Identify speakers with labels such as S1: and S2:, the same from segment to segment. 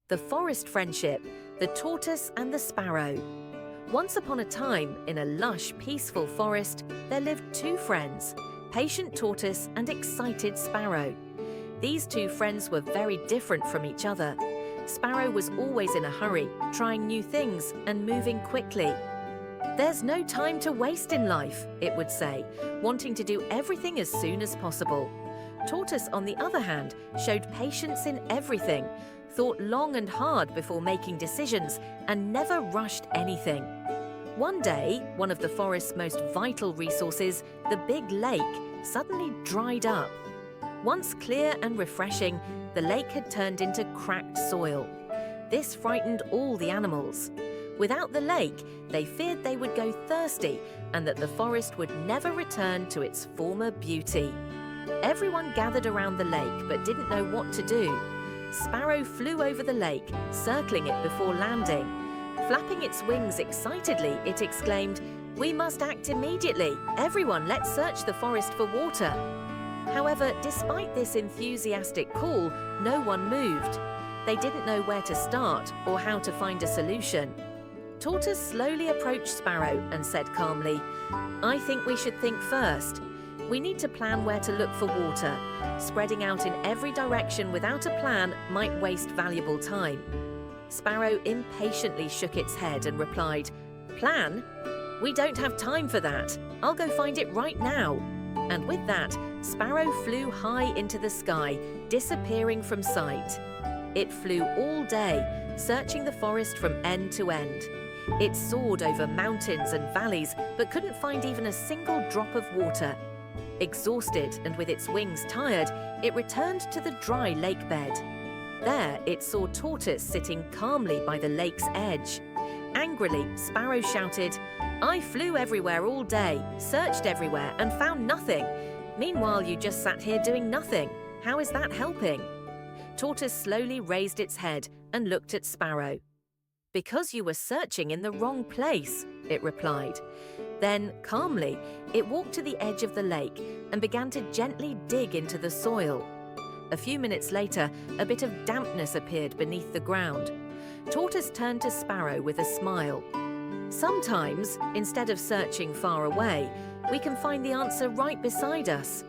S1: The Forest Friendship, the Tortoise and the Sparrow. Once upon a time, in a lush, peaceful forest, there lived two friends, patient Tortoise and excited Sparrow. These two friends were very different from each other. Sparrow was always in a hurry, trying new things and moving quickly. "There's no time to waste in life," it would say, wanting to do everything as soon as possible. Tortoise, on the other hand, showed patience in everything, thought long and hard before making decisions, and never rushed anything. One day, one of the forest's most vital resources, the big lake, suddenly dried up. Once clear and refreshing, the lake had turned into cracked soil. This frightened all the animals. Without the lake, they feared they would go thirsty and that the forest would never return to its former beauty. Everyone gathered around the lake but didn't know what to do. Sparrow flew over the lake, circling it before landing. Flapping its wings excitedly, it exclaimed, "We must act immediately! Everyone, let's search the forest for water!" However, despite this enthusiastic call, no one moved. They didn't know where to start or how to find a solution. Tortoise slowly approached Sparrow and said calmly, "I think we should think first. We need to plan where to look for water. Spreading out in every direction without a plan might waste valuable time." Sparrow impatiently shook its head and replied, "Plan? We don't have time for that. I'll go find it right now." And with that, Sparrow flew high into the sky, disappearing from sight. It flew all day, searching the forest from end to end. It soared over mountains and valleys, but couldn't find even a single drop of water. Exhausted and with its wings tired, it returned to the dry lake bed. There, it saw Tortoise sitting calmly by the lake's edge. Angrily, Sparrow shouted, "I flew everywhere all day, searched everywhere and found nothing. Meanwhile, you just sat here doing nothing. How is that helping?" Tortoise slowly raised its head and looked at Sparrow. "Because you were searching in the wrong place," it replied. Then, calmly, it walked to the edge of the lake and began to gently dig into the soil. A few minutes later, a bit of dampness appeared beneath the ground. Tortoise turned to Sparrow with a smile. "Sometimes, instead of searching far away, we can find the answer right beside us.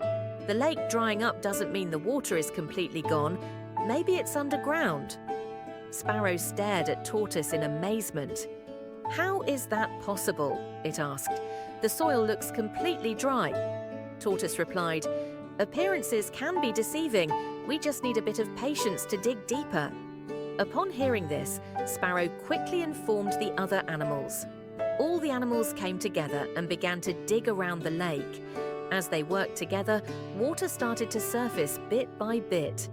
S1: The lake drying up doesn't mean the water is completely gone. Maybe it's underground." Sparrow stared at Tortoise in amazement. "How is that possible?" it asked. "The soil looks completely dry." Tortoise replied, "Appearances can be deceiving. We just need a bit of patience to dig deeper." Upon hearing this, Sparrow quickly informed the other animals. All the animals came together and began to dig around the lake. As they worked together, water started to surface bit by bit.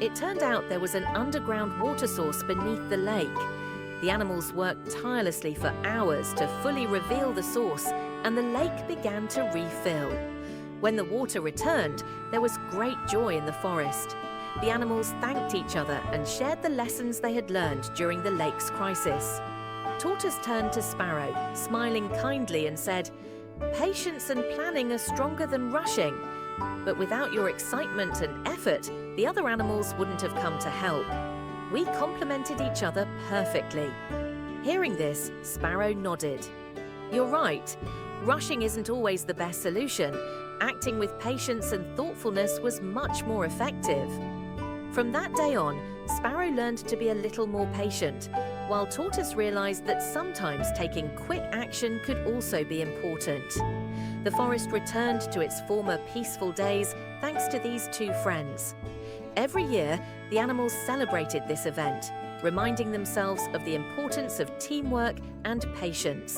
S1: It turned out there was an underground water source beneath the lake. The animals worked tirelessly for hours to fully reveal the source, and the lake began to refill. When the water returned, there was great joy in the forest. The animals thanked each other and shared the lessons they had learned during the lake's crisis. Tortoise turned to Sparrow, smiling kindly, and said, "Patience and planning are stronger than rushing. But without your excitement and effort, the other animals wouldn't have come to help. We complemented each other perfectly." Hearing this, Sparrow nodded. "You're right. Rushing isn't always the best solution. Acting with patience and thoughtfulness was much more effective." From that day on, Sparrow learned to be a little more patient, while Tortoise realized that sometimes taking quick action could also be important. The forest returned to its former peaceful days thanks to these two friends. Every year, the animals celebrated this event, reminding themselves of the importance of teamwork and patience.